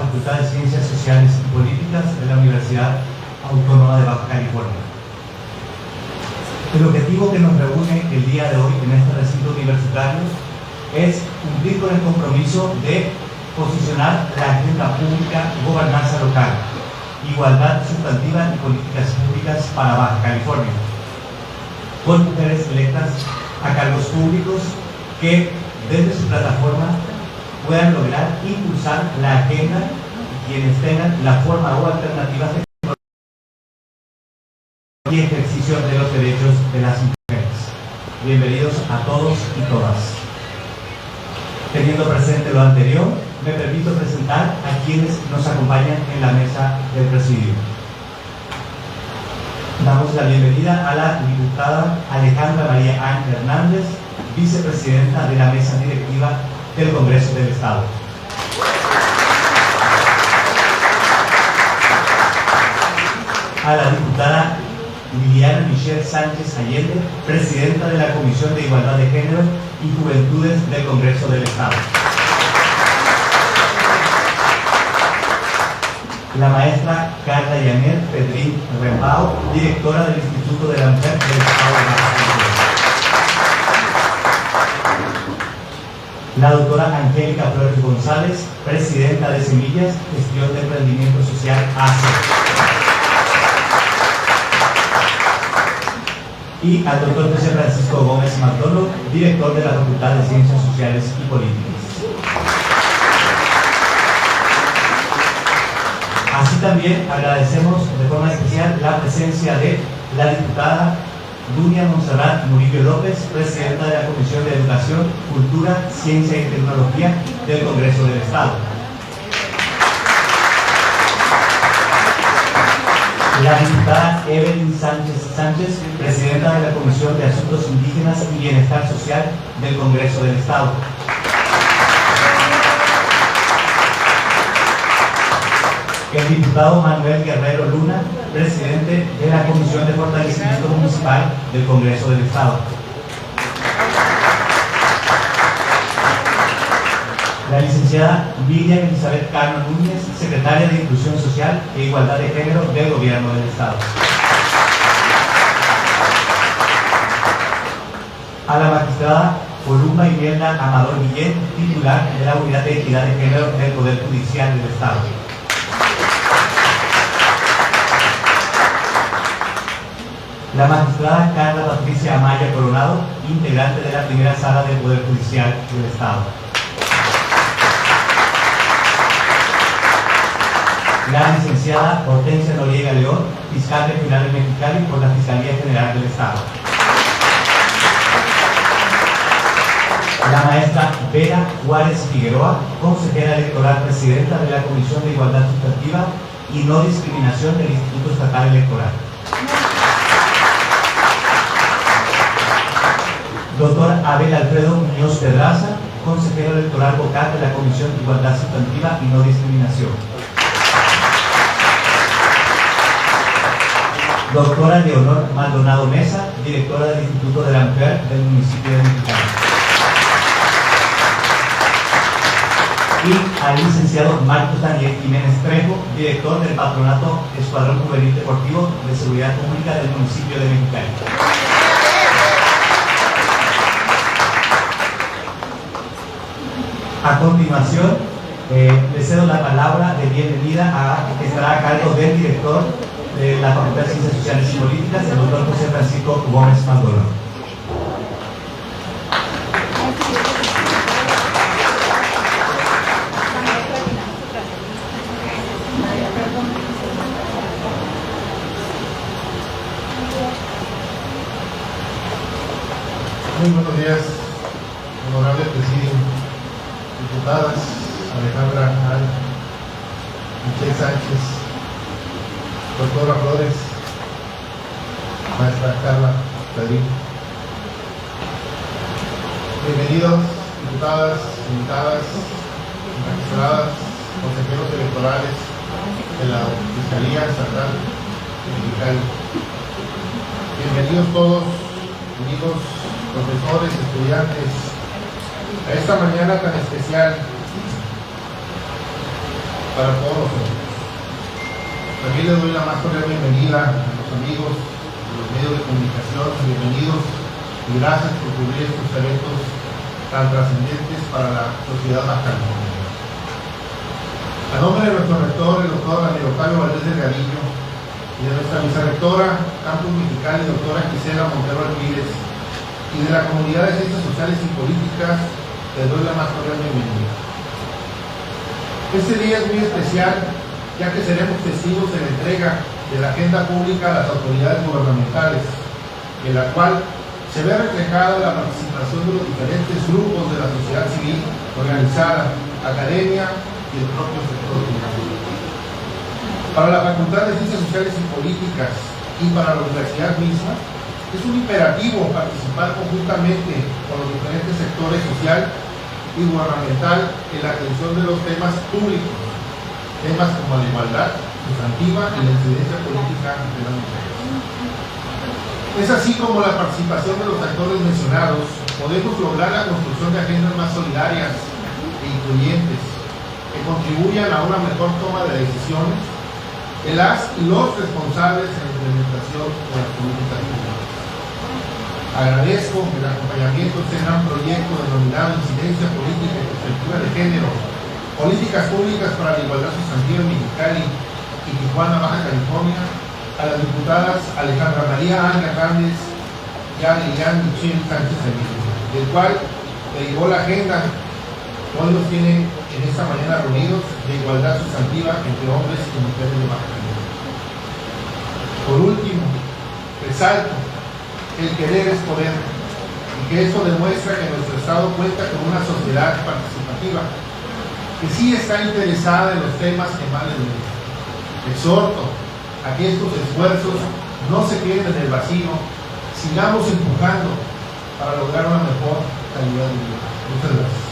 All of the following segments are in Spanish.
Facultad de Ciencias Sociales y Políticas de la Universidad Autónoma de Baja California. El objetivo que nos reúne el día de hoy en este recinto universitario es cumplir con el compromiso de posicionar la agenda pública, gobernanza local, igualdad sustantiva y políticas públicas para Baja California, con mujeres electas a cargos públicos que desde su plataforma puedan lograr impulsar la agenda y quienes tengan la forma o alternativas de y ejercicio de los derechos de las mujeres. Bienvenidos a todos y todas. Teniendo presente lo anterior, me permito presentar a quienes nos acompañan en la mesa del presidio. Damos la bienvenida a la diputada Alejandra María Ángel Hernández, vicepresidenta de la mesa directiva del Congreso del Estado. A la diputada Liliana Michelle Sánchez Allende, presidenta de la Comisión de Igualdad de Género y Juventudes del Congreso del Estado. La maestra Carla Yanet Pedrín Rembao, directora del Instituto de la Mujer del Estado de Baja California. La doctora Angélica Flores González, presidenta de Semillas, Gestión de Emprendimiento Social ACE. Y al doctor José Francisco Gómez Macdonald, director de la Facultad de Ciencias Sociales y Políticas. Así también agradecemos de forma especial la presencia de la diputada Dunia Monserrat Murillo López, presidenta de la Comisión de Educación, Cultura, Ciencia y Tecnología del Congreso del Estado. La diputada Evelyn Sánchez, presidenta de la Comisión de Asuntos Indígenas y Bienestar Social del Congreso del Estado. El diputado Manuel Guerrero Luna, presidente de la Comisión de Fortalecimiento Municipal del Congreso del Estado. La licenciada Miriam Elizabeth Carmen Núñez, secretaria de Inclusión Social e Igualdad de Género del Gobierno del Estado. A la magistrada Columba Imelda Amador Guillén, titular de la Unidad de Equidad de Género del Poder Judicial del Estado. La magistrada Carla Patricia Amaya Coronado, integrante de la primera sala del Poder Judicial del Estado. La licenciada Hortensia Noriega León, fiscal regional de Mexicali por la Fiscalía General del Estado. La maestra Vera Juárez Figueroa, consejera electoral presidenta de la Comisión de Igualdad Sustantiva y No Discriminación del Instituto Estatal Electoral. Doctor Abel Alfredo Muñoz Pedraza, consejero electoral vocal de la Comisión de Igualdad Sustantiva y No Discriminación. Doctora Leonor Maldonado Mesa, directora del Instituto de la Mujer del municipio de Mexicali. Y al licenciado Marcos Daniel Jiménez Trejo, director del Patronato Escuadrón Juvenil Deportivo de Seguridad Pública del municipio de Mexicali. A continuación, le cedo la palabra de bienvenida que estará a cargo del director de la Facultad de Ciencias Sociales y Políticas, el doctor José Francisco Gómez Macdonald. Muy buenos días, honorable presidio, diputadas Alejandra Al, Michelle Sánchez, doctora Flores, maestra Carla Pedrín. Bienvenidos, diputadas, invitadas, magistradas, consejeros electorales de la Fiscalía Estatal de Mexicali. Bienvenidos todos, amigos, profesores, estudiantes, a esta mañana tan especial para todos nosotros. También le doy la más cordial bienvenida a los amigos de los medios de comunicación. Bienvenidos y gracias por cubrir estos eventos tan trascendentes para la sociedad baja-californiana. A nombre de nuestro rector, el doctor Daniel Octavio Valdés Delgadillo, y de nuestra vicerrectora, Campus Mexicali, doctora Gisela Montero Alpides, y de la comunidad de Ciencias Sociales y Políticas, les doy la más cordial bienvenida. Este día es muy especial, ya que seremos testigos de la entrega de la agenda pública a las autoridades gubernamentales, en la cual se ve reflejada la participación de los diferentes grupos de la sociedad civil organizada, academia y el propio sector público. Para la Facultad de Ciencias Sociales y Políticas y para la universidad misma, es un imperativo participar conjuntamente con los diferentes sectores social y gubernamental en la atención de los temas públicos, temas como la igualdad sustantiva y la incidencia política de las mujeres. Es así como la participación de los actores mencionados podemos lograr la construcción de agendas más solidarias e incluyentes que contribuyan a una mejor toma de decisiones de las y los responsables en la implementación de las políticas públicas. Agradezco el acompañamiento de este gran proyecto denominado Incidencia Política y Perspectiva de Género, Políticas Públicas para la Igualdad Sustantiva en Mexicali y Tijuana, Baja California, a las diputadas Alejandra María Ángel Hernández y a Lilian Michelle Sánchez Emilio, del cual derivó la agenda. Hoy nos tienen en esta mañana reunidos de igualdad sustantiva entre hombres y mujeres de Baja California. Por último, resalto que el querer es poder y que esto demuestra que nuestro Estado cuenta con una sociedad participativa que sí está interesada en los temas que más les gustan. Exhorto a que estos esfuerzos no se queden en el vacío, sigamos empujando para lograr una mejor calidad de vida. Muchas gracias.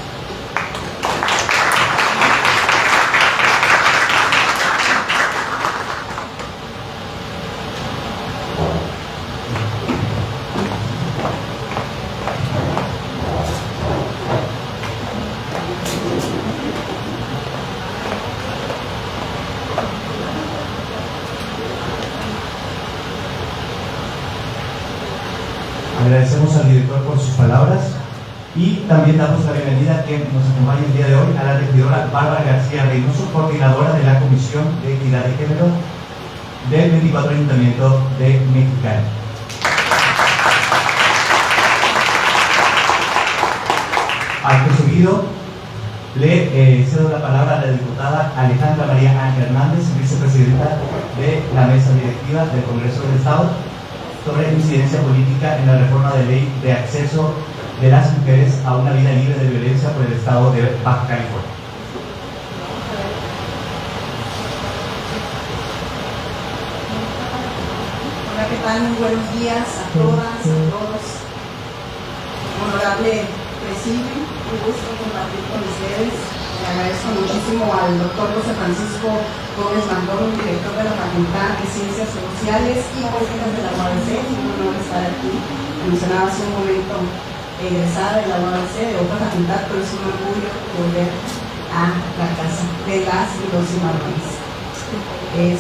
Agradecemos al director por sus palabras y también damos la bienvenida que nos acompaña el día de hoy a la regidora Bárbara García Reynoso, coordinadora de la Comisión de Equidad de Género del 24 Ayuntamiento de Mexicali. Acto seguido, le cedo la palabra a la diputada Alejandra María Ángel Hernández, vicepresidenta de la mesa directiva del Congreso del Estado, sobre incidencia política en la reforma de ley de acceso de las mujeres a una vida libre de violencia por el Estado de Baja California. Hola, ¿qué tal? Muy buenos días a todas, a todos. Honorable presidio, un gusto compartir con ustedes. Le agradezco muchísimo al doctor José Francisco Gómez Mandón, director de la Facultad de Ciencias Sociales y Políticas de la UABC. Es un honor estar aquí. Mencionaba hace un momento egresada de la UABC, de otra facultad, pero es un orgullo volver a la casa de las y los cimarrones.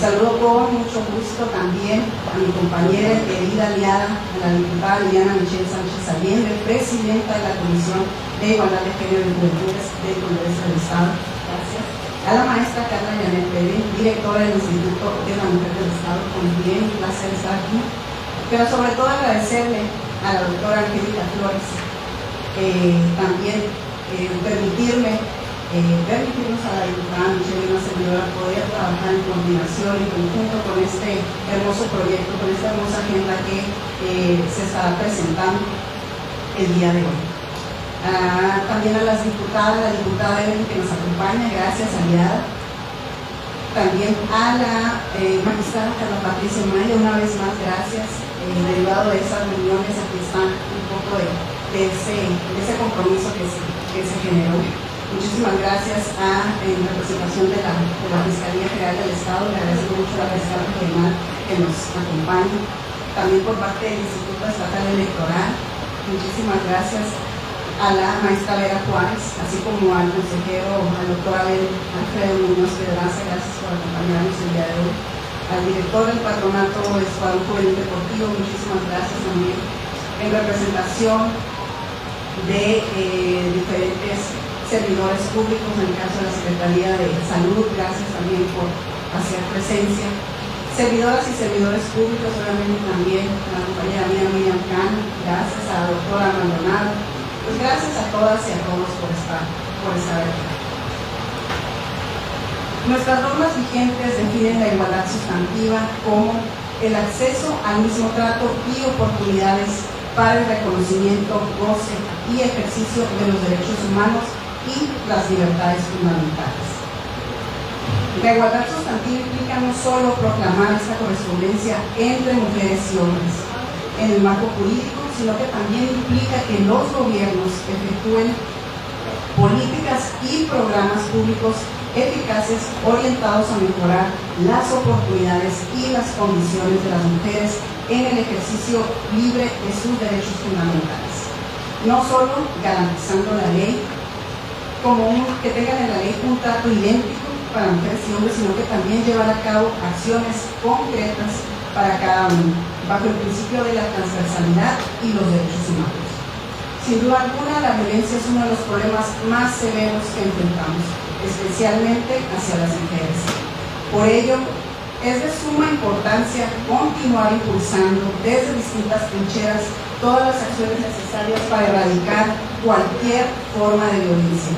Saludo con mucho gusto también a mi compañera querida aliada, a la diputada Liliana Michelle Sánchez Allende, presidenta de la Comisión de Igualdad de Género y Juventudes del Congreso del Estado. Gracias. A la maestra Carla Yanet Pérez, directora del Instituto de la Mujer del Estado, también un placer estar aquí. Pero sobre todo agradecerle a la doctora Angélica Flores, también permitirnos a la diputada Michelle y una servidora poder trabajar en coordinación y conjunto con este hermoso proyecto, con esta hermosa agenda que se estará presentando el día de hoy. También a las diputadas, la diputada Evelyn que nos acompaña, gracias, aliada. También a la magistrada Carla Patricia Maya, una vez más, gracias. Derivado de esas reuniones, aquí está un poco de ese compromiso que se generó. Muchísimas gracias en representación de la Fiscalía General del Estado. Le agradezco mucho a la fiscal regional que nos acompaña. También por parte del Instituto Estatal Electoral, muchísimas gracias. a la maestra Vera Juárez, así como al consejero, al doctor Alfredo Muñoz Pedraza, gracias por acompañarnos el día de hoy. Al director del Patronato de Escuadrón Juvenil Deportivo, muchísimas gracias también. En representación de diferentes servidores públicos, en el caso de la Secretaría de Salud, gracias también por hacer presencia. Servidoras y servidores públicos, obviamente también a la compañera mía Miriam Cano, gracias a la doctora Maldonado, pues gracias a todas y a todos por estar aquí. Nuestras normas vigentes definen la igualdad sustantiva como el acceso al mismo trato y oportunidades para el reconocimiento, goce y ejercicio de los derechos humanos y las libertades fundamentales. La igualdad sustantiva implica no solo proclamar esta correspondencia entre mujeres y hombres en el marco jurídico, sino que también implica que los gobiernos efectúen políticas y programas públicos eficaces orientados a mejorar las oportunidades y las condiciones de las mujeres en el ejercicio libre de sus derechos fundamentales. No solo garantizando la ley, que tengan en la ley un trato idéntico para mujeres y hombres, sino que también llevar a cabo acciones concretas para cada uno, bajo el principio de la transversalidad y los derechos humanos. Sin duda alguna, la violencia es uno de los problemas más severos que enfrentamos, especialmente hacia las mujeres. Por ello, es de suma importancia continuar impulsando desde distintas trincheras todas las acciones necesarias para erradicar cualquier forma de violencia.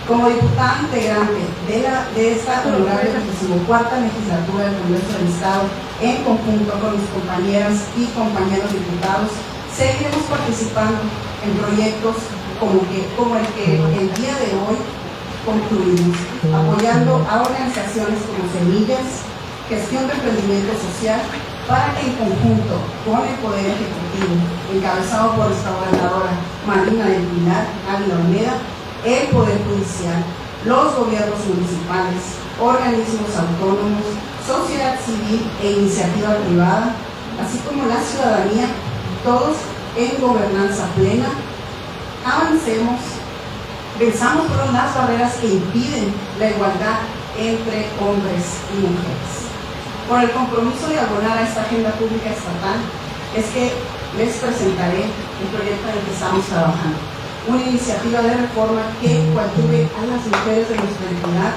Como diputada integrante de esta honorable 24ª legislatura del Congreso del Estado, en conjunto con mis compañeras y compañeros diputados, seguiremos participando en proyectos como el que el día de hoy concluimos, apoyando a organizaciones como Semillas, Gestión de Emprendimiento Social, para que en conjunto con el Poder Ejecutivo, encabezado por nuestra gobernadora Marina del Pilar Ávila Olmeda, el Poder Judicial, los gobiernos municipales, organismos autónomos, sociedad civil e iniciativa privada, así como la ciudadanía, todos en gobernanza plena, avancemos, venzamos todas las barreras que impiden la igualdad entre hombres y mujeres. Por el compromiso de abonar a esta agenda pública estatal, es que les presentaré el proyecto en el que estamos trabajando. Una iniciativa de reforma que coadyuve a las mujeres de nuestra entidad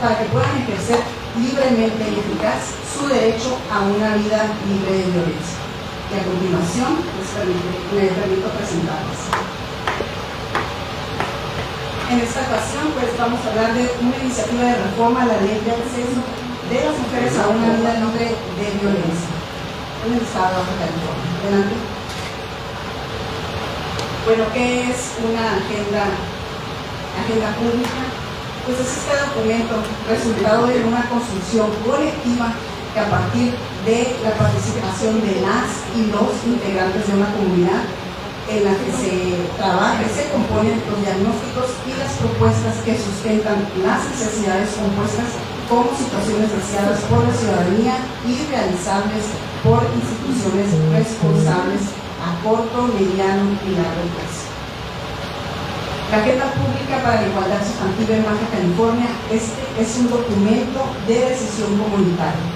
para que puedan ejercer libremente y eficaz su derecho a una vida libre de violencia. Y a continuación me permito presentarles. En esta ocasión pues vamos a hablar de una iniciativa de reforma a la ley de acceso de las mujeres a una vida libre de violencia en el estado de Baja California. Adelante. Bueno, ¿qué es una agenda pública? Pues es este documento resultado de una construcción colectiva que a partir de la participación de las y los integrantes de una comunidad en la que se trabaja y se componen los diagnósticos y las propuestas que sustentan las necesidades compuestas como situaciones deseadas por la ciudadanía y realizables por instituciones responsables a corto, mediano y largo plazo. La Agenda Pública para la Igualdad Sustantiva en Baja California es un documento de decisión comunitaria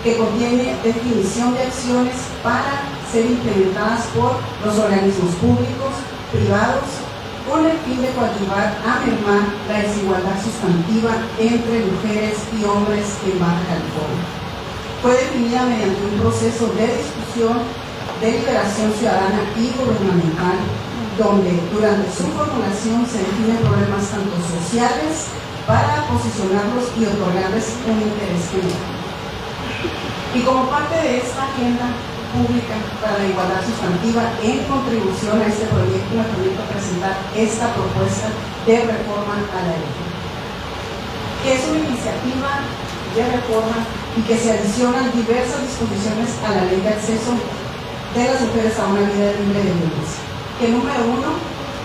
que contiene definición de acciones para ser implementadas por los organismos públicos, privados, con el fin de coadyuvar a mermar la desigualdad sustantiva entre mujeres y hombres en Baja California. Fue definida mediante un proceso de discusión, deliberación ciudadana y gubernamental, donde durante su formulación se definen problemas tanto sociales para posicionarlos y otorgarles un interés general. Y como parte de esta agenda pública para la igualdad sustantiva, en contribución a este proyecto me permito presentar esta propuesta de reforma a la ley, que es una iniciativa de reforma y que se adicionan diversas disposiciones a la ley de acceso de las mujeres a una vida libre de violencia. Que número uno,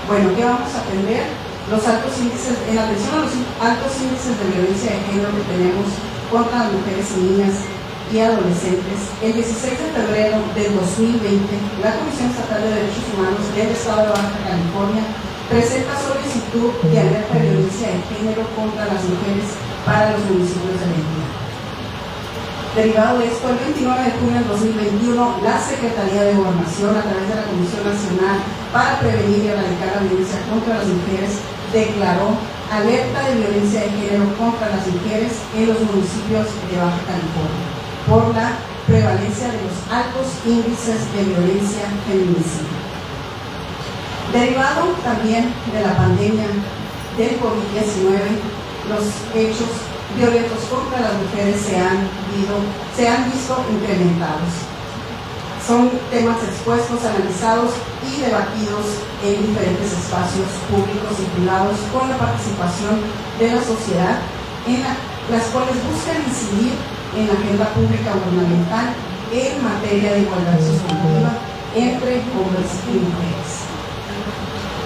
bueno, ¿qué vamos a atender? Los altos índices, en atención a los altos índices de violencia de género que tenemos contra las mujeres y niñas y Adolescentes, el 16 de febrero del 2020, la Comisión Estatal de Derechos Humanos del Estado de Baja California presenta solicitud de alerta de violencia de género contra las mujeres para los municipios de la entidad. Derivado de esto, el 29 de junio del 2021, la Secretaría de Gobernación, a través de la Comisión Nacional para Prevenir y Erradicar la Violencia contra las Mujeres, declaró alerta de violencia de género contra las mujeres en los municipios de Baja California por la prevalencia de los altos índices de violencia feminicida. Derivado también de la pandemia del COVID-19, los hechos violentos contra las mujeres se han visto incrementados. Son temas expuestos, analizados y debatidos en diferentes espacios públicos y privados con la participación de la sociedad, las cuales buscan incidir en la agenda pública gubernamental en materia de igualdad sustantiva entre hombres y mujeres.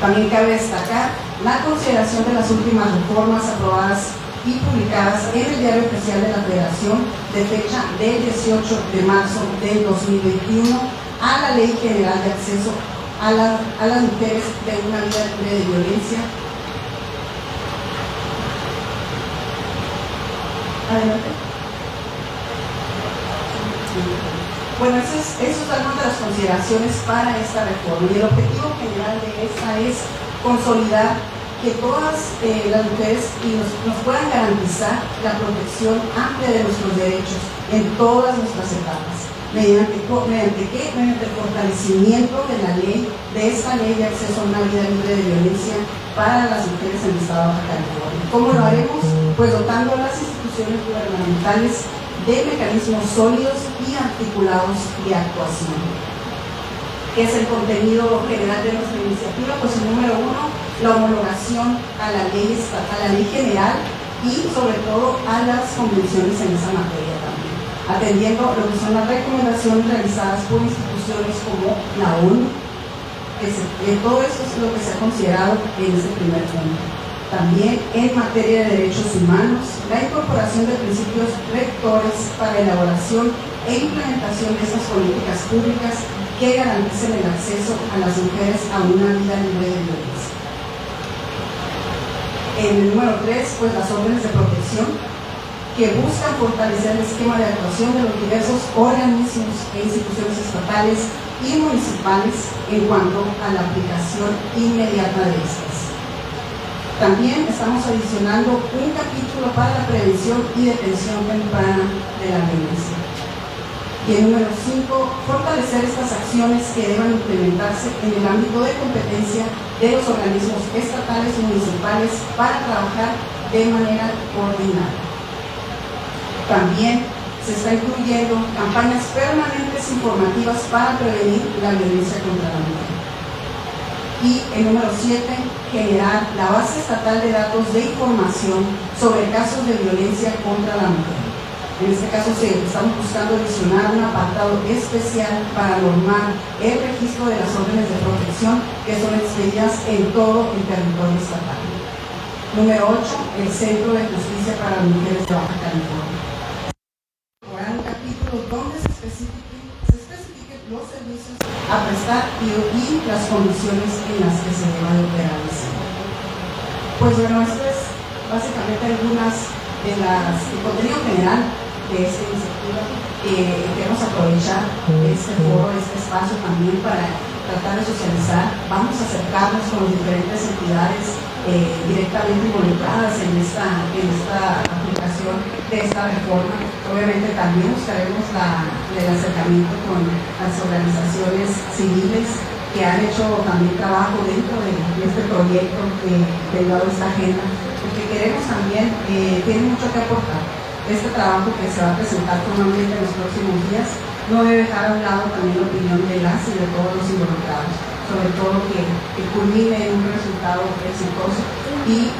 También cabe destacar la consideración de las últimas reformas aprobadas y publicadas en el Diario Oficial de la Federación de fecha del 18 de marzo del 2021 a la Ley General de Acceso a las mujeres de una vida libre de violencia. Adelante. Bueno, esas son algunas de las consideraciones para esta reforma, y el objetivo general de esta es consolidar que todas las mujeres nos puedan garantizar la protección amplia de nuestros derechos en todas nuestras etapas. ¿Mediante qué? Mediante el fortalecimiento de la ley, de esta ley de acceso a una vida libre de violencia para las mujeres en el Estado de Baja California. ¿Cómo lo haremos? Pues dotando a las instituciones gubernamentales de mecanismos sólidos y articulados de actuación. ¿Qué es el contenido general de nuestra iniciativa? Pues el número 1, la homologación a la ley general y sobre todo a las convenciones en esa materia también, atendiendo lo que son las recomendaciones realizadas por instituciones como la ONU. Todo eso es lo que se ha considerado en este primer punto. También en materia de derechos humanos, la incorporación de principios rectores para elaboración e implementación de esas políticas públicas que garanticen el acceso a las mujeres a una vida libre de violencia. En el número 3, pues las órdenes de protección que buscan fortalecer el esquema de actuación de los diversos organismos e instituciones estatales y municipales en cuanto a la aplicación inmediata de estas. También estamos adicionando un capítulo para la prevención y detención temprana de la violencia. Y el número 5, fortalecer estas acciones que deban implementarse en el ámbito de competencia de los organismos estatales y municipales para trabajar de manera coordinada. También se está incluyendo campañas permanentes informativas para prevenir la violencia contra la mujer. Y el número 7, generar la base estatal de datos de información sobre casos de violencia contra la mujer. En este caso estamos buscando adicionar un apartado especial para normar el registro de las órdenes de protección que son expedidas en todo el territorio estatal. Número 8, el Centro de Justicia para las Mujeres de Baja California. Ahora un capítulo donde se especifiquen los servicios a prestar y las condiciones en las que se deba de operar el centro. Pues bueno, esto es básicamente algunas de el contenido general de esta iniciativa. Queremos aprovechar este foro, este espacio también para tratar de socializar. Vamos a acercarnos con las diferentes entidades directamente involucradas en esta aplicación de esta reforma. Obviamente también buscaremos el acercamiento con las organizaciones civiles que han hecho también trabajo dentro de este proyecto derivado de esta agenda, porque queremos también, tiene mucho que aportar. Este trabajo que se va a presentar formalmente en los próximos días no debe dejar a un lado también la opinión de las y de todos los involucrados, sobre todo que culmine en un resultado exitoso y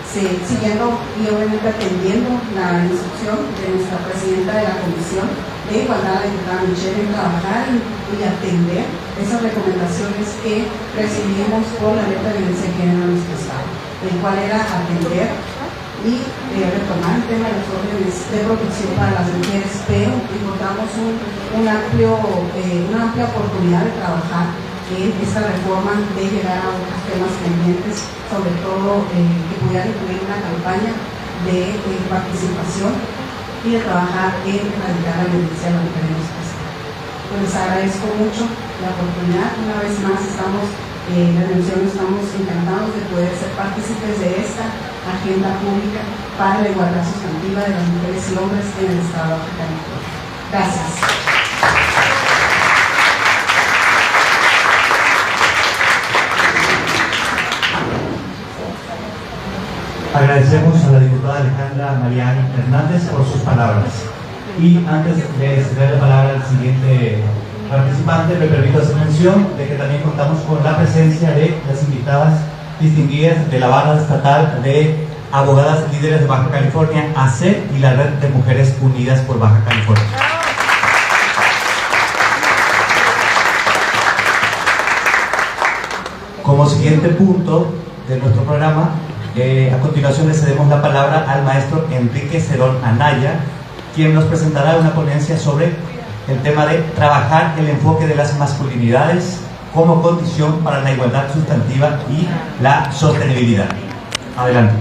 siguiendo y obviamente atendiendo la instrucción de nuestra presidenta de la Comisión de Igualdad, la diputada Michelle, en trabajar y atender esas recomendaciones que recibimos por la alerta de violencia de género en nuestro estado, el cual era atender y retomar el tema de las órdenes de protección para las mujeres, pero encontramos una amplia oportunidad de trabajar en esta reforma, de llegar a otros temas pendientes, sobre todo que pudieran incluir una campaña de participación y de trabajar en erradicar la violencia de la mujer en los países. Pues les agradezco mucho la oportunidad. Una vez más estamos encantados de poder ser partícipes de esta agenda pública para la igualdad sustantiva de las mujeres y hombres en el estado de Baja California. Gracias. Agradecemos a la diputada Alejandra Marián Hernández por sus palabras. Y antes de ceder la palabra al siguiente participante, me permito hacer mención de que también contamos con la presencia de las invitadas distinguidas de la Barra Estatal de Abogadas Líderes de Baja California, AC, y la Red de Mujeres Unidas por Baja California. Como siguiente punto de nuestro programa, a continuación le cedemos la palabra al maestro Enrique Cerón Anaya, quien nos presentará una ponencia sobre el tema de trabajar el enfoque de las masculinidades como condición para la igualdad sustantiva y la sostenibilidad. Adelante.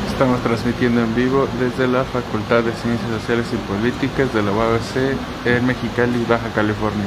Estamos transmitiendo en vivo desde la Facultad de Ciencias Sociales y Políticas de la UABC en Mexicali, Baja California.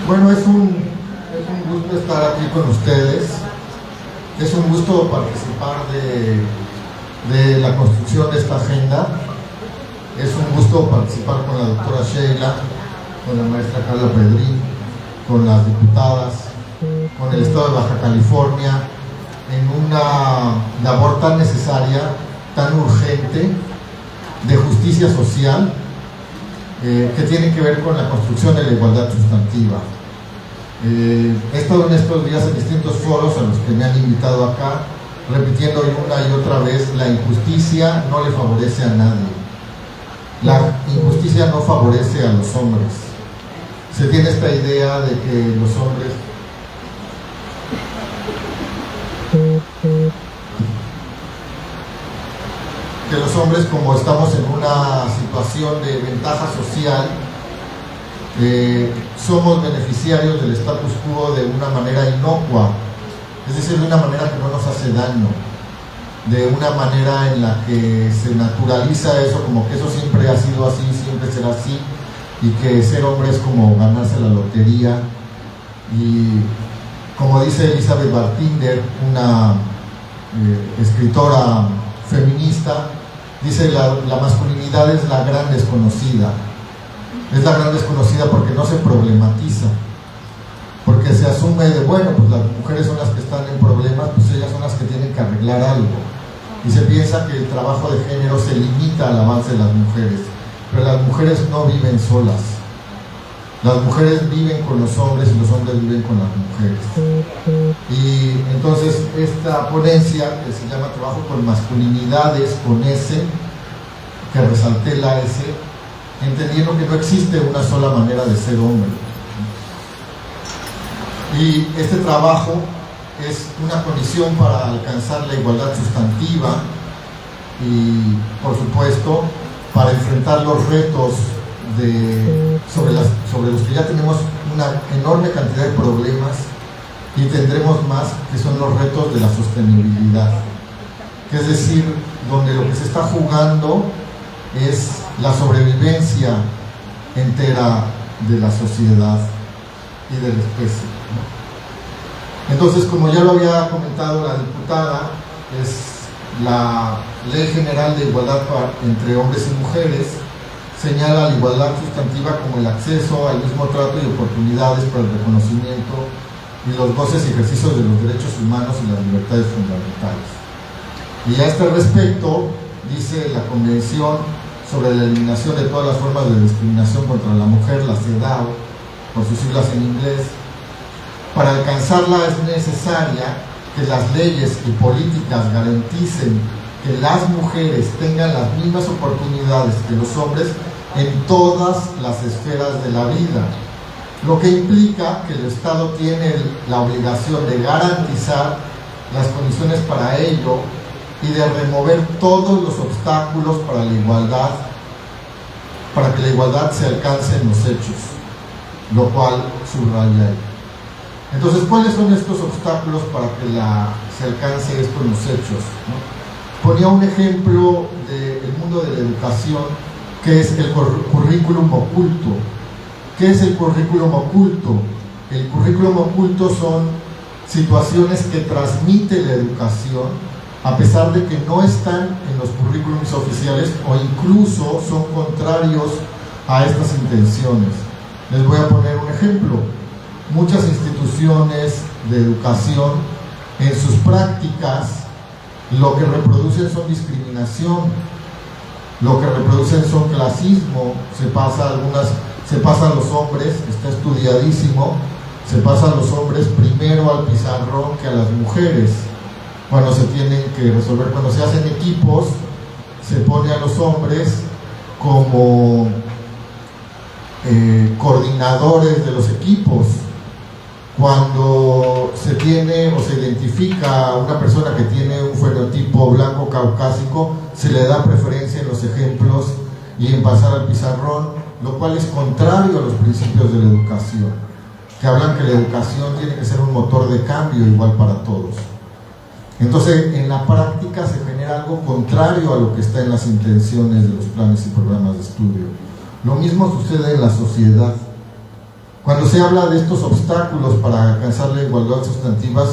Bueno, es un gusto estar aquí con ustedes. Es un gusto participar de la construcción de esta agenda. Es un gusto participar con la doctora Sheila, con la maestra Carla Pedrín, con las diputadas, con el Estado de Baja California, en una labor tan necesaria, tan urgente, de justicia social, que tiene que ver con la construcción de la igualdad sustantiva. He estado en estos días en distintos foros a los que me han invitado acá, repitiendo una y otra vez: la injusticia no le favorece a nadie. La injusticia no favorece a los hombres. Se tiene esta idea de que los hombres hombres, como estamos en una situación de ventaja social, somos beneficiarios del status quo de una manera inocua, es decir, de una manera que no nos hace daño, de una manera en la que se naturaliza eso, como que eso siempre ha sido así, siempre será así, y que ser hombre es como ganarse la lotería. Y como dice Elizabeth Bartinder, una escritora feminista, dice la masculinidad es la gran desconocida. Es la gran desconocida porque no se problematiza, porque se asume de, bueno, pues las mujeres son las que están en problemas, pues ellas son las que tienen que arreglar algo, y se piensa que el trabajo de género se limita al avance de las mujeres, pero las mujeres no viven solas, las mujeres viven con los hombres y los hombres viven con las mujeres. Y entonces esta ponencia, que se llama Trabajo con Masculinidades, con S, que resalté la S, entendiendo que no existe una sola manera de ser hombre. Y este trabajo es una condición para alcanzar la igualdad sustantiva y, por supuesto, para enfrentar los retos sobre los que ya tenemos una enorme cantidad de problemas, y tendremos más, que son los retos de la sostenibilidad, que es decir, donde lo que se está jugando es la sobrevivencia entera de la sociedad y de la especie, ¿no? Entonces, como ya lo había comentado la diputada, es la Ley General de Igualdad entre Hombres y Mujeres, señala la igualdad sustantiva como el acceso al mismo trato y oportunidades para el reconocimiento y los goces y ejercicios de los derechos humanos y las libertades fundamentales. Y a este respecto, dice la Convención sobre la eliminación de todas las formas de discriminación contra la mujer, la CEDAW, por sus siglas en inglés, para alcanzarla es necesaria que las leyes y políticas garanticen que las mujeres tengan las mismas oportunidades que los hombres en todas las esferas de la vida, lo que implica que el Estado tiene la obligación de garantizar las condiciones para ello y de remover todos los obstáculos para la igualdad, para que la igualdad se alcance en los hechos, lo cual subraya ahí. Entonces, ¿cuáles son estos obstáculos para que se alcance esto en los hechos, ¿no? Ponía un ejemplo del mundo de la educación, que es el currículum oculto. ¿Qué es el currículum oculto? El currículum oculto son situaciones que transmite la educación, a pesar de que no están en los currículums oficiales o incluso son contrarios a estas intenciones. Les voy a poner un ejemplo. Muchas instituciones de educación, en sus prácticas, lo que reproducen son discriminación, lo que reproducen son clasismo, se pasa a los hombres, está estudiadísimo, se pasa a los hombres primero al pizarrón que a las mujeres. Cuando se tienen que resolver, cuando se hacen equipos, se pone a los hombres como coordinadores de los equipos. Cuando se tiene o se identifica a una persona que tiene un fenotipo blanco caucásico, se le da preferencia en los ejemplos y en pasar al pizarrón, lo cual es contrario a los principios de la educación, que hablan que la educación tiene que ser un motor de cambio igual para todos. Entonces, en la práctica se genera algo contrario a lo que está en las intenciones de los planes y programas de estudio. Lo mismo sucede en la sociedad. Cuando se habla de estos obstáculos para alcanzar la igualdad sustantiva,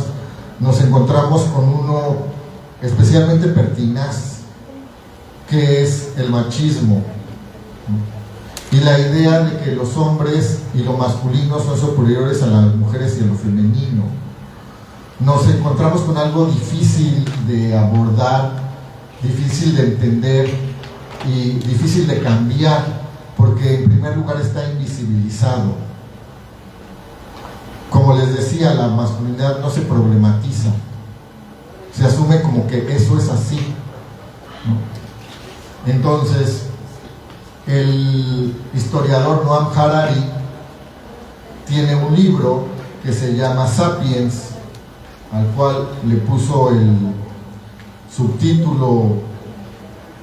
nos encontramos con uno especialmente pertinaz, que es el machismo, y la idea de que los hombres y lo masculino son superiores a las mujeres y a lo femenino. Nos encontramos con algo difícil de abordar, difícil de entender y difícil de cambiar, porque en primer lugar está invisibilizado. Como les decía, la masculinidad no se problematiza, se asume como que eso es así, ¿no? Entonces, el historiador Noam Harari tiene un libro que se llama Sapiens, al cual le puso el subtítulo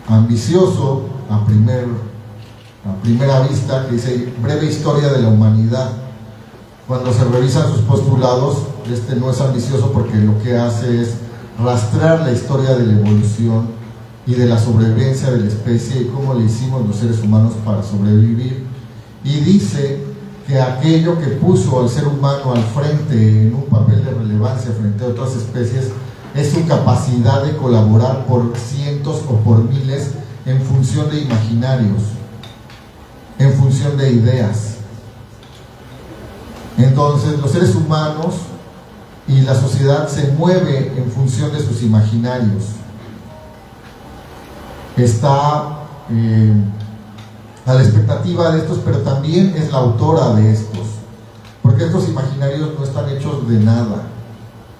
ambicioso a primera vista, que dice breve historia de la humanidad. Cuando se revisan sus postulados, este no es ambicioso porque lo que hace es rastrear la historia de la evolución y de la sobrevivencia de la especie y cómo le hicimos los seres humanos para sobrevivir, y dice que aquello que puso al ser humano al frente en un papel de relevancia frente a otras especies es su capacidad de colaborar por cientos o por miles en función de imaginarios, en función de ideas. Entonces los seres humanos y la sociedad se mueve en función de sus imaginarios. Está a la expectativa de estos, pero también es la autora de estos, porque estos imaginarios no están hechos de nada,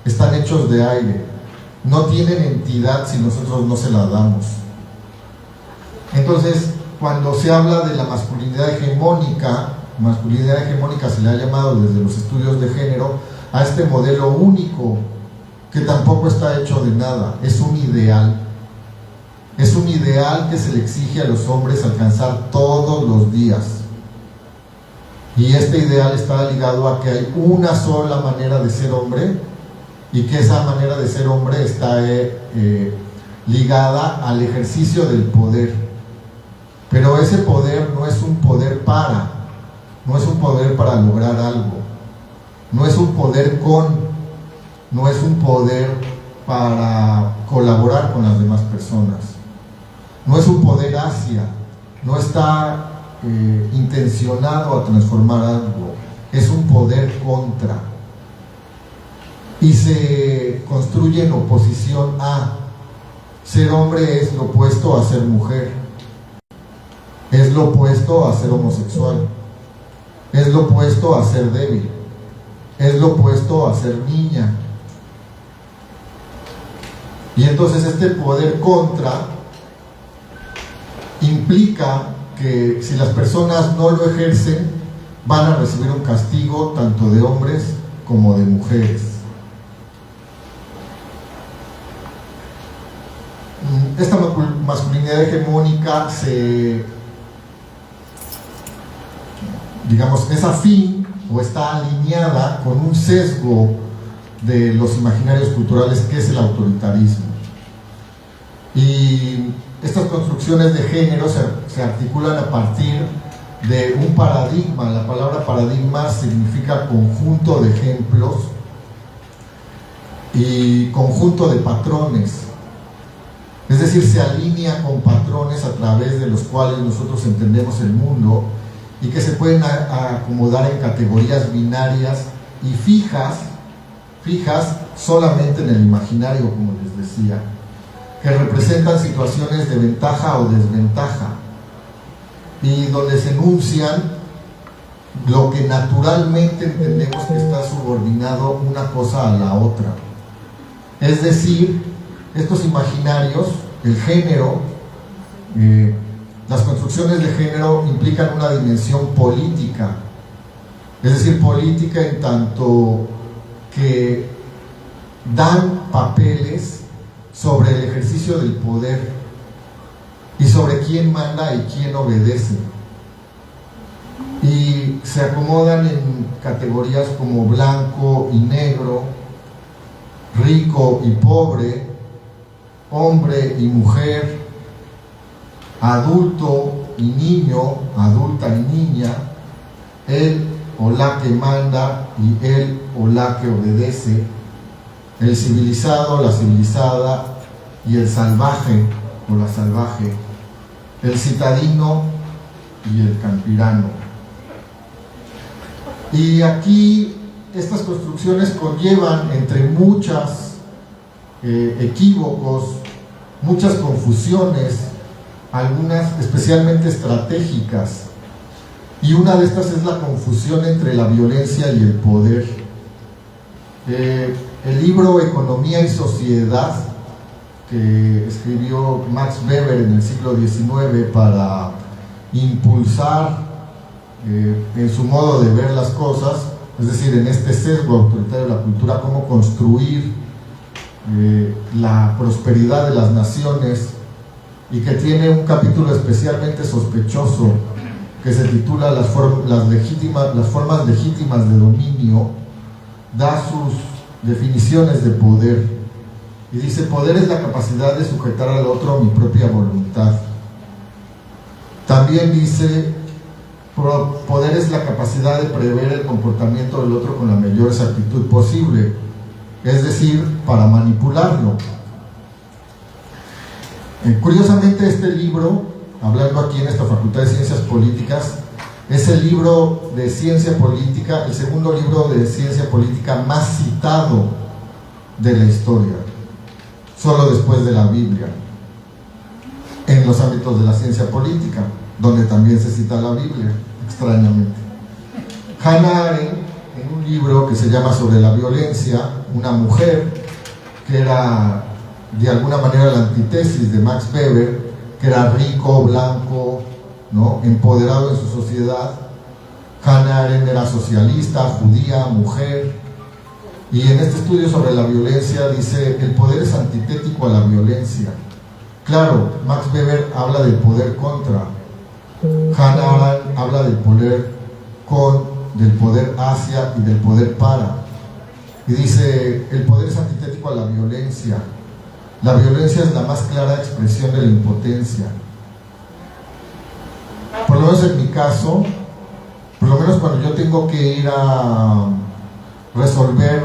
están hechos de aire, no tienen entidad si nosotros no se la damos. Entonces, cuando se habla de la masculinidad hegemónica se le ha llamado desde los estudios de género a este modelo único que tampoco está hecho de nada, es un ideal. Es un ideal que se le exige a los hombres alcanzar todos los días. Y este ideal está ligado a que hay una sola manera de ser hombre y que esa manera de ser hombre está ligada al ejercicio del poder. Pero ese poder no es un poder no es un poder para lograr algo, no es un poder no es un poder para colaborar con las demás personas, no es un poder hacia, no está intencionado a transformar algo, es un poder contra, y se construye en oposición a. Ser hombre es lo opuesto a ser mujer, es lo opuesto a ser homosexual, es lo opuesto a ser débil, es lo opuesto a ser niña. Y entonces este poder contra implica que si las personas no lo ejercen, van a recibir un castigo tanto de hombres como de mujeres. Esta masculinidad hegemónica es afín o está alineada con un sesgo de los imaginarios culturales, que es el autoritarismo. Y estas construcciones de género se articulan a partir de un paradigma. La palabra paradigma significa conjunto de ejemplos y conjunto de patrones. Es decir, se alinea con patrones a través de los cuales nosotros entendemos el mundo y que se pueden acomodar en categorías binarias y fijas solamente en el imaginario, como les decía, que representan situaciones de ventaja o desventaja y donde se enuncian lo que naturalmente entendemos que está subordinado una cosa a la otra. Es decir, estos imaginarios, el género, las construcciones de género implican una dimensión política, es decir, política en tanto que dan papeles sobre el ejercicio del poder y sobre quién manda y quién obedece, y se acomodan en categorías como blanco y negro, rico y pobre, hombre y mujer, adulto y niño, adulta y niña, él o la que manda y él o la que obedece, el civilizado, la civilizada y el salvaje o la salvaje, el citadino y el campirano. Y aquí estas construcciones conllevan, entre muchas equívocos, muchas confusiones, algunas especialmente estratégicas, y una de estas es la confusión entre la violencia y el poder. El libro Economía y Sociedad, que escribió Max Weber en el siglo XIX para impulsar en su modo de ver las cosas, es decir, en este sesgo autoritario de la cultura, cómo construir la prosperidad de las naciones y que tiene un capítulo especialmente sospechoso que se titula las formas legítimas de dominio, da sus definiciones de poder y dice: poder es la capacidad de sujetar al otro a mi propia voluntad. También dice: poder es la capacidad de prever el comportamiento del otro con la mayor exactitud posible, es decir, para manipularlo. Curiosamente, este libro, hablando aquí en esta Facultad de Ciencias Políticas, es el libro de ciencia política, el segundo libro de ciencia política más citado de la historia, solo después de la Biblia, en los ámbitos de la ciencia política, donde también se cita la Biblia, extrañamente. Hannah Arendt, en un libro que se llama Sobre la violencia, una mujer que era de alguna manera la antítesis de Max Weber, que era rico, blanco, ¿no?, empoderado en su sociedad. Hannah Arendt era socialista, judía, mujer, y en este estudio sobre la violencia dice: el poder es antitético a la violencia. Claro, Max Weber habla del poder contra, Hannah Arendt habla del poder con, del poder hacia y del poder para, y dice: el poder es antitético a la violencia. La violencia es la más clara expresión de la impotencia. Por lo menos en mi caso, por lo menos cuando yo tengo que ir a resolver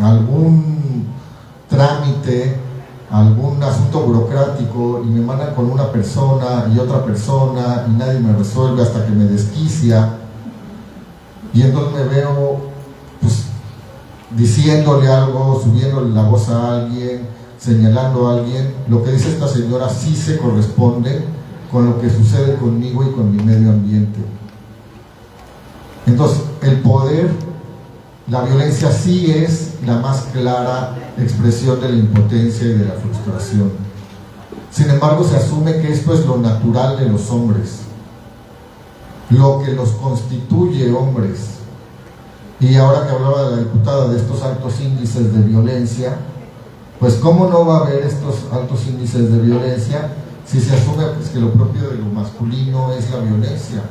algún trámite, algún asunto burocrático, y me mandan con una persona y otra persona y nadie me resuelve hasta que me desquicia, y entonces me veo pues diciéndole algo, subiéndole la voz a alguien, señalando a alguien. Lo que dice esta señora sí se corresponde con lo que sucede conmigo y con mi medio ambiente. Entonces, el poder, la violencia sí es la más clara expresión de la impotencia y de la frustración. Sin embargo, se asume que esto es lo natural de los hombres, lo que los constituye hombres. Y ahora que hablaba de la diputada de estos altos índices de violencia, pues ¿cómo no va a haber estos altos índices de violencia si se asume pues que lo propio de lo masculino es la violencia?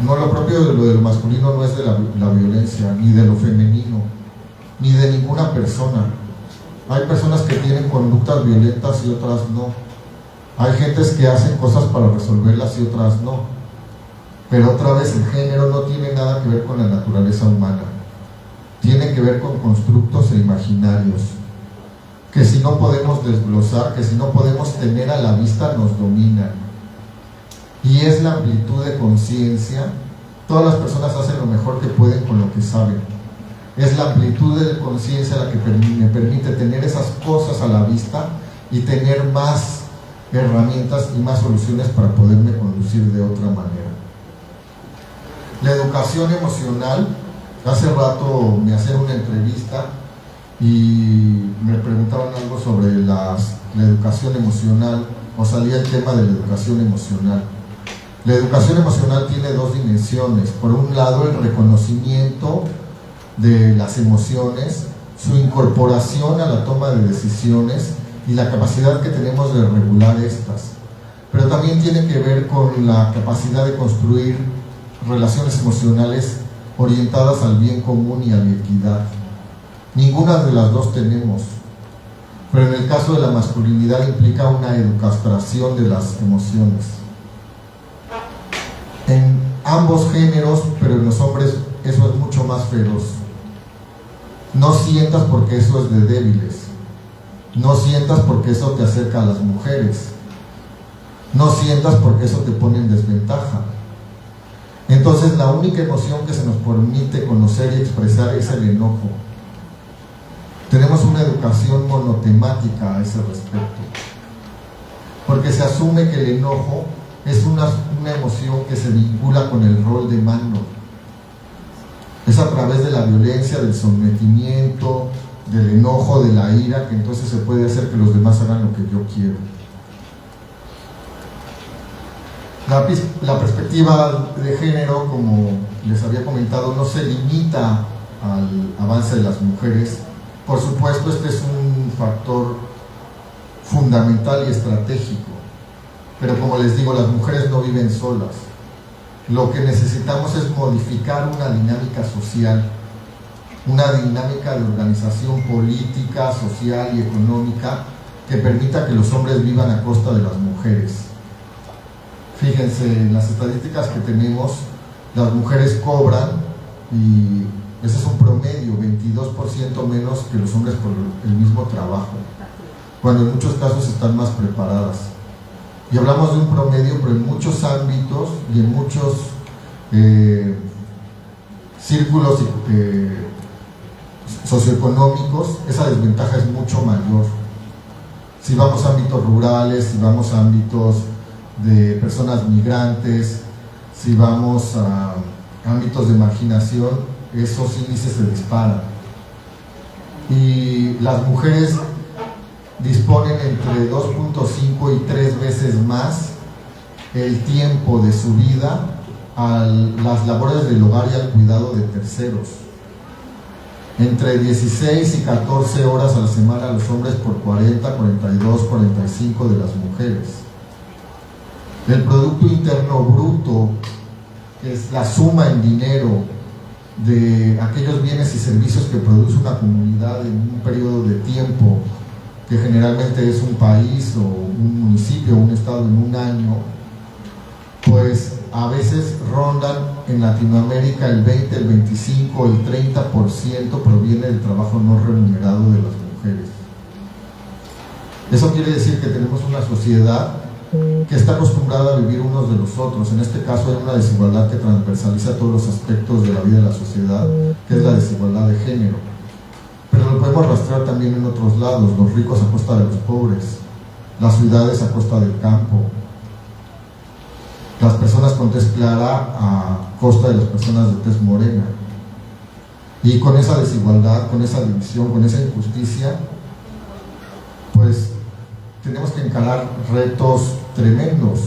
No, lo propio de lo masculino no es de la violencia, ni de lo femenino, ni de ninguna persona. Hay personas que tienen conductas violentas y otras no. Hay gentes que hacen cosas para resolverlas y otras no. Pero otra vez, el género no tiene nada que ver con la naturaleza humana, tiene que ver con constructos e imaginarios que si no podemos desglosar, que si no podemos tener a la vista, nos dominan. Y es la amplitud de conciencia. Todas las personas hacen lo mejor que pueden con lo que saben. Es la amplitud de conciencia la que me permite tener esas cosas a la vista y tener más herramientas y más soluciones para poderme conducir de otra manera. La educación emocional, hace rato me hacían una entrevista y me preguntaban algo sobre la educación emocional, o salía el tema de la educación emocional. La educación emocional tiene dos dimensiones: por un lado el reconocimiento de las emociones, su incorporación a la toma de decisiones y la capacidad que tenemos de regular estas, pero también tiene que ver con la capacidad de construir relaciones emocionales orientadas al bien común y a la equidad. Ninguna de las dos tenemos, pero en el caso de la masculinidad implica una educación de las emociones. En ambos géneros, pero en los hombres eso es mucho más feroz. No sientas porque eso es de débiles, no sientas porque eso te acerca a las mujeres, no sientas porque eso te pone en desventaja. Entonces la única emoción que se nos permite conocer y expresar es el enojo. Tenemos una educación monotemática a ese respecto, porque se asume que el enojo es una emoción que se vincula con el rol de mando. Es a través de la violencia, del sometimiento, del enojo, de la ira, que entonces se puede hacer que los demás hagan lo que yo quiero. La perspectiva de género, como les había comentado, no se limita al avance de las mujeres. Por supuesto, este es un factor fundamental y estratégico. Pero como les digo, las mujeres no viven solas. Lo que necesitamos es modificar una dinámica social, una dinámica de organización política, social y económica que permita que los hombres vivan a costa de las mujeres. Fíjense, en las estadísticas que tenemos, las mujeres cobran, y ese es un promedio, 22% menos que los hombres por el mismo trabajo, cuando en muchos casos están más preparadas. Y hablamos de un promedio, pero en muchos ámbitos y en muchos círculos socioeconómicos, esa desventaja es mucho mayor. Si vamos a ámbitos rurales, si vamos a ámbitos de personas migrantes, si vamos a ámbitos de marginación, esos índices se disparan. Y las mujeres disponen entre 2.5 y 3 veces más el tiempo de su vida a las labores del hogar y al cuidado de terceros. Entre 16 y 14 horas a la semana los hombres por 40, 42, 45 de las mujeres. El Producto Interno Bruto, que es la suma en dinero de aquellos bienes y servicios que produce una comunidad en un periodo de tiempo, que generalmente es un país o un municipio o un estado en un año, pues a veces rondan en Latinoamérica el 20, el 25, el 30% proviene del trabajo no remunerado de las mujeres. Eso quiere decir que tenemos una sociedad que está acostumbrada a vivir unos de los otros. En este caso hay una desigualdad que transversaliza todos los aspectos de la vida de la sociedad, que es la desigualdad de género. Pero lo podemos rastrear también en otros lados: los ricos a costa de los pobres, las ciudades a costa del campo, las personas con tez clara a costa de las personas de tez morena. Y con esa desigualdad, con esa división, con esa injusticia, pues tenemos que encarar retos tremendos.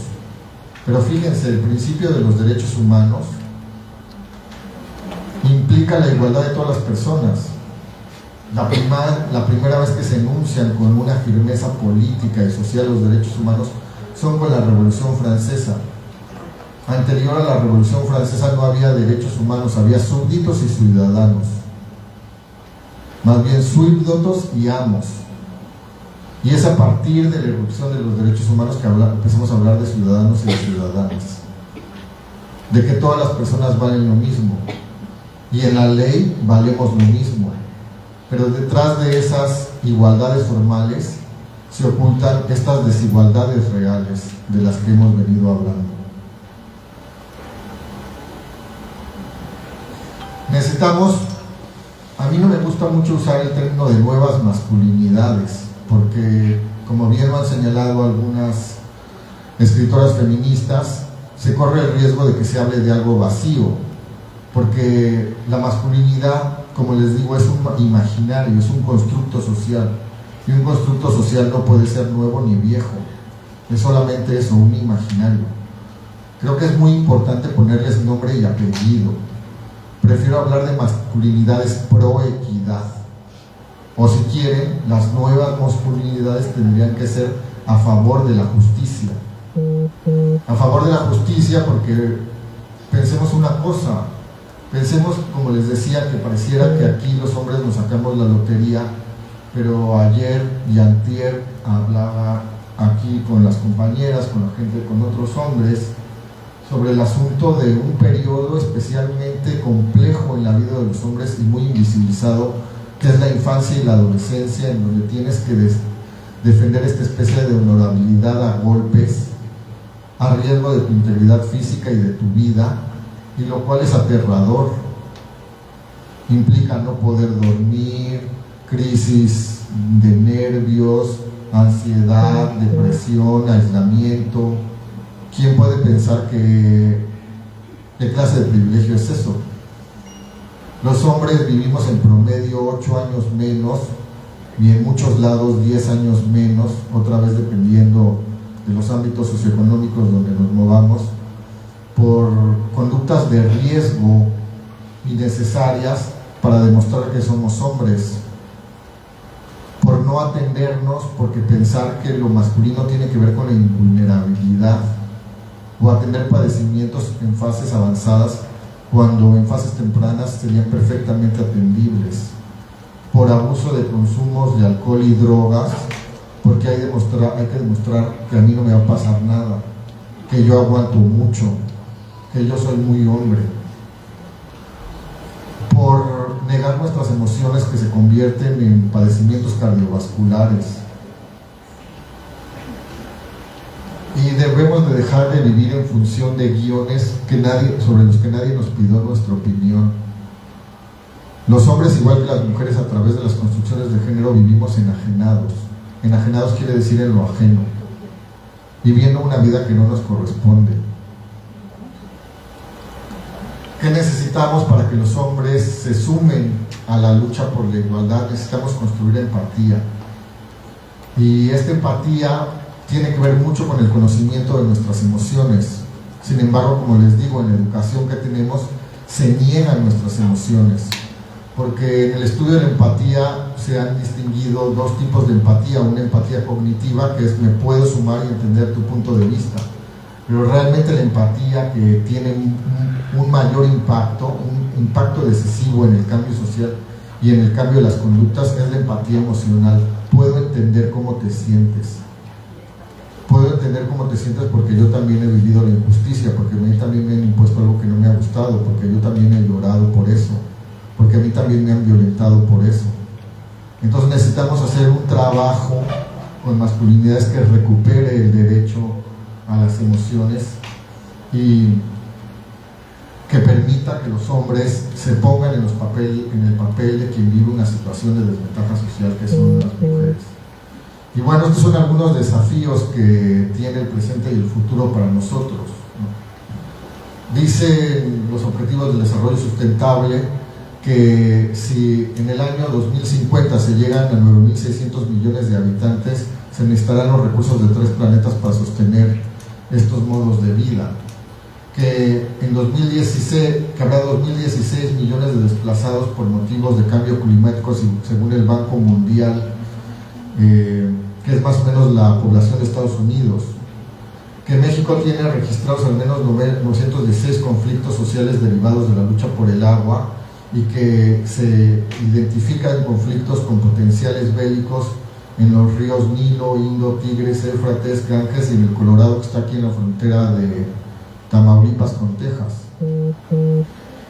Pero fíjense, el principio de los derechos humanos implica la igualdad de todas las personas. La primera vez que se enuncian con una firmeza política y social los derechos humanos son con la Revolución Francesa. Anterior a la Revolución Francesa no había derechos humanos, había súbditos y ciudadanos. Más bien súbditos y amos. Y es a partir de la irrupción de los derechos humanos que empezamos a hablar de ciudadanos y de ciudadanas. De que todas las personas valen lo mismo. Y en la ley valemos lo mismo. Pero detrás de esas igualdades formales se ocultan estas desigualdades reales de las que hemos venido hablando. Necesitamos, a mí no me gusta mucho usar el término de nuevas masculinidades, porque como bien lo han señalado algunas escritoras feministas, se corre el riesgo de que se hable de algo vacío, porque la masculinidad, como les digo, es un imaginario, es un constructo social, y un constructo social no puede ser nuevo ni viejo, es solamente eso, un imaginario. Creo que es muy importante ponerles nombre y apellido. Prefiero hablar de masculinidades pro equidad, o si quieren, las nuevas masculinidades tendrían que ser a favor de la justicia. A favor de la justicia, porque pensemos una cosa, pensemos, como les decía, que pareciera que aquí los hombres nos sacamos la lotería, pero ayer y antier hablaba aquí con las compañeras, con la gente, con otros hombres, sobre el asunto de un periodo especialmente complejo en la vida de los hombres y muy invisibilizado, que es la infancia y la adolescencia, en donde tienes que defender esta especie de honorabilidad a golpes, a riesgo de tu integridad física y de tu vida, y lo cual es aterrador. Implica no poder dormir, crisis de nervios, ansiedad, depresión, aislamiento. ¿Quién puede pensar qué clase de privilegio es eso? Los hombres vivimos en promedio 8 años menos, y en muchos lados 10 años menos, otra vez dependiendo de los ámbitos socioeconómicos donde nos movamos, por conductas de riesgo innecesarias para demostrar que somos hombres, por no atendernos porque pensar que lo masculino tiene que ver con la invulnerabilidad, o atender padecimientos en fases avanzadas cuando en fases tempranas serían perfectamente atendibles, por abuso de consumos de alcohol y drogas, porque hay que demostrar que a mí no me va a pasar nada, que yo aguanto mucho, que yo soy muy hombre, por negar nuestras emociones que se convierten en padecimientos cardiovasculares. Y debemos de dejar de vivir en función de guiones sobre los que nadie nos pidió nuestra opinión. Los hombres, igual que las mujeres, a través de las construcciones de género vivimos enajenados. Enajenados quiere decir en lo ajeno, viviendo una vida que no nos corresponde. ¿Qué necesitamos para que los hombres se sumen a la lucha por la igualdad? Necesitamos construir empatía. Y esta empatía tiene que ver mucho con el conocimiento de nuestras emociones. Sin embargo, como les digo, en la educación que tenemos se niegan nuestras emociones, porque en el estudio de la empatía se han distinguido dos tipos de empatía: una empatía cognitiva, que es me puedo sumar y entender tu punto de vista, pero realmente la empatía que tiene un mayor impacto, un impacto decisivo en el cambio social y en el cambio de las conductas, es la empatía emocional. Puedo entender cómo te sientes. Puedo entender cómo te sientes porque yo también he vivido la injusticia, porque a mí también me han impuesto algo que no me ha gustado, porque yo también he llorado por eso, porque a mí también me han violentado por eso. Entonces necesitamos hacer un trabajo con masculinidades que recupere el derecho a las emociones y que permita que los hombres se pongan en el papel de quien vive una situación de desventaja social, que son las mujeres. Y bueno, estos son algunos desafíos que tiene el presente y el futuro para nosotros, ¿no? Dicen los Objetivos del Desarrollo Sustentable que si en el año 2050 se llegan a 9.600 millones de habitantes, se necesitarán los recursos de 3 planetas para sostener estos modos de vida. Que en 2016, que habrá 2.016 millones de desplazados por motivos de cambio climático, según el Banco Mundial, que es más o menos la población de Estados Unidos. Que México tiene registrados al menos 916 conflictos sociales derivados de la lucha por el agua, y que se identifican conflictos con potenciales bélicos en los ríos Nilo, Indo, Tigres, Éufrates, Ganges y en el Colorado, que está aquí en la frontera de Tamaulipas con Texas.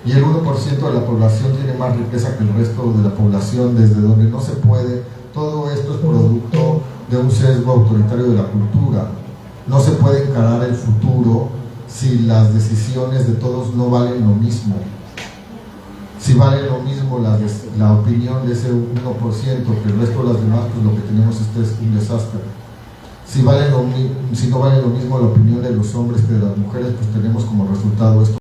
Y el 1% de la población tiene más riqueza que el resto de la población, desde donde no se puede. Todo esto es producto de un sesgo autoritario de la cultura. No se puede encarar el futuro si las decisiones de todos no valen lo mismo. Si vale lo mismo la opinión de ese 1% que el resto de las demás, pues lo que tenemos es un desastre. Si no vale lo mismo la opinión de los hombres que de las mujeres, pues tenemos como resultado esto.